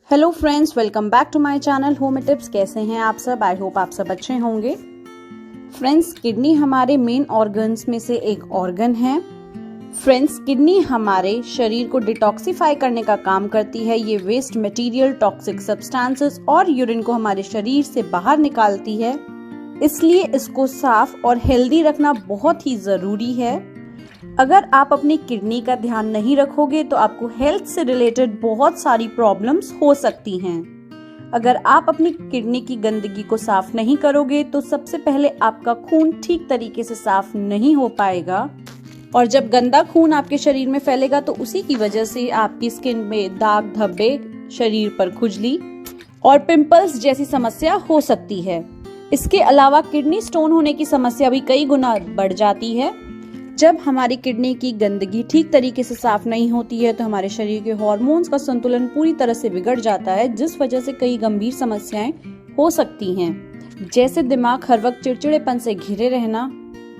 Hello friends, welcome back to my channel home tips. कैसे हैं आप सब? आई होप आप सब अच्छे होंगे। फ्रेंड्स, किडनी हमारे मेन ऑर्गन्स में से एक ऑर्गन है। फ्रेंड्स, किडनी हमारे शरीर को डिटॉक्सिफाई करने का काम करती है। ये वेस्ट मटेरियल, टॉक्सिक सब्सटेंसेस और यूरिन को हमारे शरीर से बाहर निकालती है। इसलिए इसको साफ और हेल्दी रखना बहुत ही जरूरी है। अगर आप अपनी किडनी का ध्यान नहीं रखोगे तो आपको हेल्थ से रिलेटेड बहुत सारी प्रॉब्लम्स हो सकती हैं। अगर आप अपनी किडनी की गंदगी को साफ नहीं करोगे तो सबसे पहले आपका खून ठीक तरीके से साफ नहीं हो पाएगा, और जब गंदा खून आपके शरीर में फैलेगा तो उसी की वजह से आपकी स्किन में दाग धब्बे, शरीर पर खुजली और पिंपल्स जैसी समस्या हो सकती है। इसके अलावा किडनी स्टोन होने की समस्या भी कई गुना बढ़ जाती है। जब हमारी किडनी की गंदगी ठीक तरीके से साफ नहीं होती है तो हमारे शरीर के हार्मोन्स का संतुलन पूरी तरह से बिगड़ जाता है, जिस वजह से कई गंभीर समस्याएं हो सकती हैं, जैसे दिमाग हर वक्त चिड़चिड़ेपन से घिरे रहना,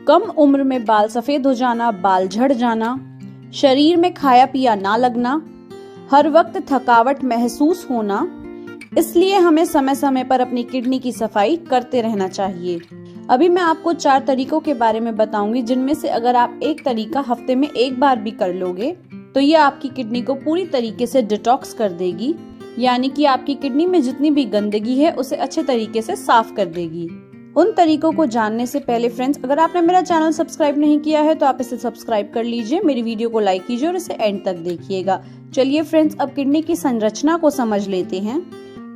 कम उम्र में बाल सफेद हो जाना, बाल झड़ जाना, शरीर में खाया पिया ना लगना, हर वक्त थकावट महसूस होना। इसलिए हमें समय समय पर अपनी किडनी की सफाई करते रहना चाहिए। अभी मैं आपको 4 तरीकों के बारे में बताऊंगी, जिनमें से अगर आप एक तरीका हफ्ते में एक बार भी कर लोगे तो ये आपकी किडनी को पूरी तरीके से डिटॉक्स कर देगी, यानी कि आपकी किडनी में जितनी भी गंदगी है उसे अच्छे तरीके से साफ कर देगी। उन तरीकों को जानने से पहले फ्रेंड्स, अगर आपने मेरा चैनल सब्सक्राइब नहीं किया है तो आप इसे सब्सक्राइब कर लीजिए, मेरी वीडियो को लाइक कीजिए और इसे एंड तक देखिएगा। चलिए फ्रेंड्स, अब किडनी की संरचना को समझ लेते हैं,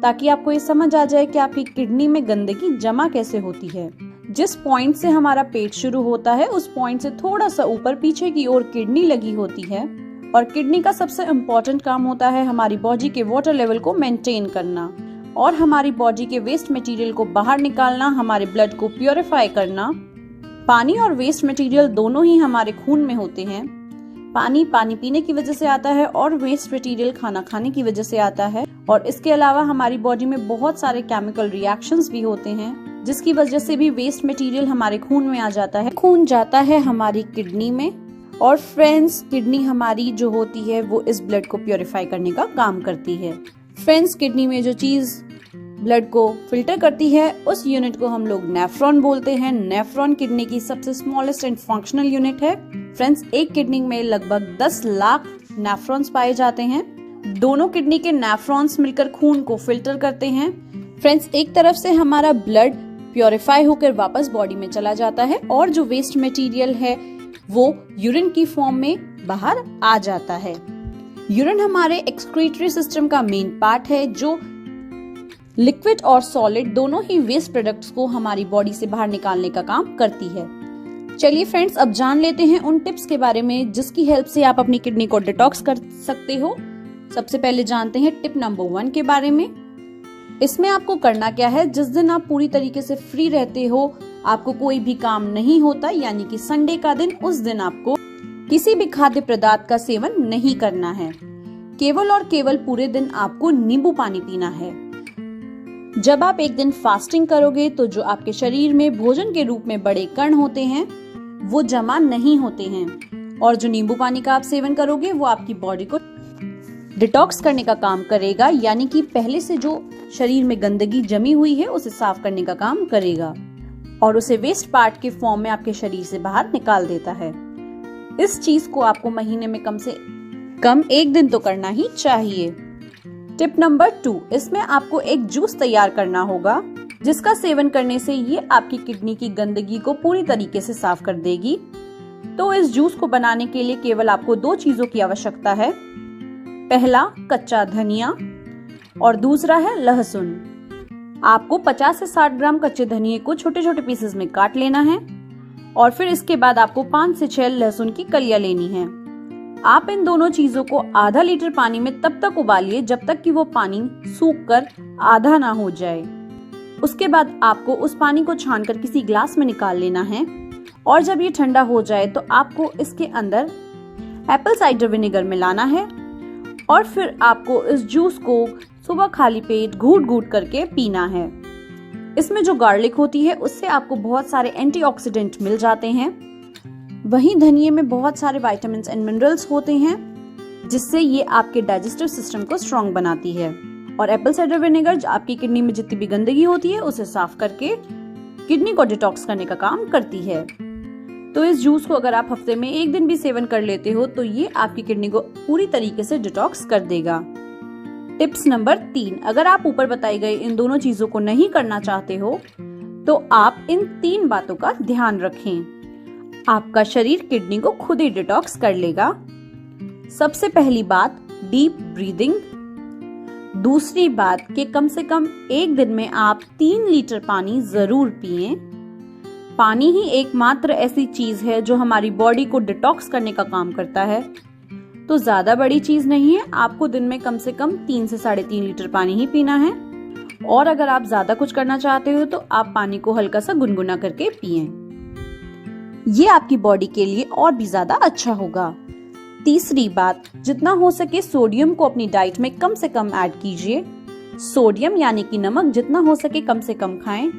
ताकि आपको ये समझ आ जाए कि आपकी किडनी में गंदगी जमा कैसे होती है। जिस पॉइंट से हमारा पेट शुरू होता है उस पॉइंट से थोड़ा सा ऊपर पीछे की ओर किडनी लगी होती है, और किडनी का सबसे इम्पोर्टेंट काम होता है हमारी बॉडी के वाटर लेवल को मेंटेन करना और हमारी बॉडी के वेस्ट मटेरियल को बाहर निकालना, हमारे ब्लड को प्योरीफाई करना। पानी और वेस्ट मटेरियल दोनों ही हमारे खून में होते हैं। पानी पीने की वजह से आता है और वेस्ट मटेरियल खाना खाने की वजह से आता है। और इसके अलावा हमारी बॉडी में बहुत सारे केमिकल रिएक्शंस भी होते हैं, जिसकी वजह से भी वेस्ट मटेरियल हमारे खून में आ जाता है। खून जाता है हमारी किडनी में, और फ्रेंड्स, किडनी हमारी जो होती है वो इस ब्लड को प्योरीफाई करने का काम करती है। फ्रेंड्स, किडनी में जो चीज ब्लड को फिल्टर करती है उस यूनिट को हम लोग नेफ्रॉन बोलते हैं। नेफ्रॉन किडनी की सबसे स्मॉलेस्ट एंड फंक्शनल यूनिट है। फ्रेंड्स, एक किडनी में लगभग 10 लाख नेफ्रॉन्स पाए जाते हैं। दोनों किडनी के नेफ्रॉन्स मिलकर खून को फिल्टर करते हैं। फ्रेंड्स, एक तरफ से हमारा ब्लड प्योरीफाई होकर वापस बॉडी में चला जाता है और जो वेस्ट मटेरियल है वो यूरिन की फॉर्म में बाहर आ जाता है। यूरिन हमारे एक्सक्रीटरी सिस्टम का मेन पार्ट है, जो लिक्विड और सॉलिड दोनों ही वेस्ट प्रोडक्ट्स को हमारी बॉडी से बाहर निकालने का काम करती है। चलिए फ्रेंड्स, अब जान लेते हैं उन टिप्स के बारे में जिसकी हेल्प से आप अपनी किडनी को डिटॉक्स कर सकते हो। सबसे पहले जानते हैं टिप नंबर 1 के बारे में। इसमें आपको करना क्या है, जिस दिन आप पूरी तरीके से फ्री रहते हो, आपको कोई भी काम नहीं होता, यानी कि संडे का दिन, उस दिन आपको किसी भी खाद्य पदार्थ का सेवन नहीं करना है। केवल और केवल पूरे दिन आपको नींबू पानी पीना है। जब आप एक दिन फास्टिंग करोगे तो जो आपके शरीर में भोजन के रूप में बड़े कण होते हैं वो जमा नहीं होते हैं, और जो नींबू पानी का आप सेवन करोगे वो आपकी बॉडी को डिटॉक्स करने का काम करेगा, यानी कि पहले से जो शरीर में गंदगी जमी हुई है उसे साफ करने का काम करेगा और उसे वेस्ट पार्ट के फॉर्म में आपके शरीर से बाहर निकाल देता है। इस चीज को आपको महीने में कम से कम एक दिन तो करना ही चाहिए। टिप नंबर 2, इसमें आपको एक जूस तैयार करना होगा, जिसका सेवन करने से ये आपकी किडनी की गंदगी को पूरी तरीके से साफ कर देगी। तो इस जूस को बनाने के लिए केवल आपको 2 चीजों की आवश्यकता है। पहला, कच्चा धनिया, और दूसरा है लहसुन। आपको 50 से 60 ग्राम कच्चे धनिये को छोटे छोटे पीसेस में काट लेना है, और फिर इसके बाद आपको 5 से 6 लहसुन की कलियां लेनी है। आप इन दोनों चीजों को आधा लीटर पानी में तब तक उबालिए जब तक कि वो पानी सूख कर आधा ना हो जाए। उसके बाद आपको उस पानी को छानकर किसी ग्लास में निकाल लेना है, और जब ये ठंडा हो जाए तो आपको इसके अंदर एप्पल साइडर विनेगर मिलाना है, और फिर आपको इस जूस को सुबह खाली पेट घूट घूट करके पीना है। इसमें जो गार्लिक होती है उससे आपको बहुत सारे एंटीऑक्सीडेंट मिल जाते हैं। वहीं धनिये में बहुत सारे विटामिन्स एंड मिनरल्स होते हैं, जिससे ये आपके डाइजेस्टिव सिस्टम को स्ट्रॉन्ग बनाती है। और एप्पल साइडर विनेगर आपकी किडनी में जितनी भी गंदगी होती है उसे साफ करके किडनी को डिटॉक्स करने का काम करती है। तो इस जूस को अगर आप हफ्ते में एक दिन भी सेवन कर लेते हो तो ये आपकी किडनी को पूरी तरीके से डिटॉक्स कर देगा। टिप्स नंबर 3, अगर आप ऊपर बताई गई इन दोनों चीजों को नहीं करना चाहते हो तो आप इन 3 बातों का ध्यान रखें। आपका शरीर किडनी को खुद ही डिटॉक्स कर लेगा। सबसे पहली बात, डीप ब्रीदिंग। दूसरी बात कि कम से कम एक दिन में आप 3 लीटर पानी जरूर पिएं। पानी ही एकमात्र ऐसी चीज है जो हमारी बॉडी को डिटॉक्स करने का काम करता है। तो ज्यादा बड़ी चीज नहीं है, आपको दिन में कम से कम 3 से 3.5 लीटर पानी ही पीना है। और अगर आप ज्यादा कुछ करना चाहते हो तो आप पानी को हल्का सा गुनगुना करके पिएं। ये आपकी बॉडी के लिए और भी ज्यादा अच्छा होगा। तीसरी बात, जितना हो सके सोडियम को अपनी डाइट में कम से कम ऐड कीजिए। सोडियम यानी कि नमक जितना हो सके कम से कम खाएं।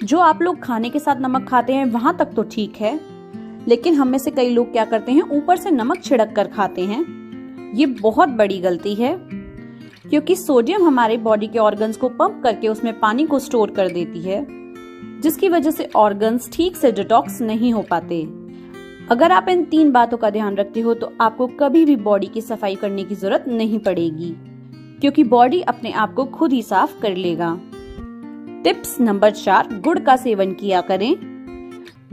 जो आप लोग खाने के साथ नमक खाते हैं वहां तक तो ठीक है, लेकिन हम में से कई लोग क्या करते हैं, ऊपर से नमक छिड़क कर खाते हैं। ये बहुत बड़ी गलती है, क्योंकि सोडियम हमारे बॉडी के ऑर्गन्स को पंप करके उसमें पानी को स्टोर कर देती है, जिसकी वजह से ऑर्गन्स ठीक से डिटॉक्स नहीं हो पाते। अगर आप इन 3 बातों का ध्यान रखते हो तो आपको कभी भी बॉडी की सफाई करने की जरूरत नहीं पड़ेगी, क्योंकि बॉडी अपने आप को खुद ही साफ कर लेगा। टिप्स नंबर 4, गुड़ का सेवन किया करें।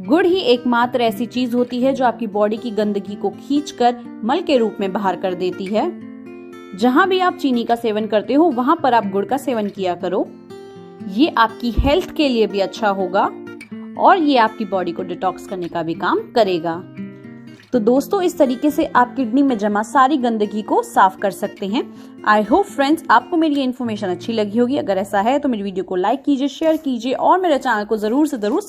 गुड़ ही एकमात्र ऐसी चीज होती है जो आपकी बॉडी की गंदगी को खींचकर मल के रूप में बाहर कर देती है। जहां भी आप चीनी का सेवन करते हो वहां पर आप गुड़ का सेवन किया करो। ये आपकी हेल्थ के लिए भी अच्छा होगा और ये आपकी बॉडी को डिटॉक्स करने का भी काम करेगा। तो दोस्तों, इस तरीके से आप किडनी में जमा सारी गंदगी को साफ कर सकते हैं। आई होप फ्रेंड्स आपको मेरी ये इन्फॉर्मेशन अच्छी लगी होगी। अगर ऐसा है तो मेरी वीडियो को लाइक कीजिए, शेयर कीजिए और मेरे चैनल को जरूर से जरूर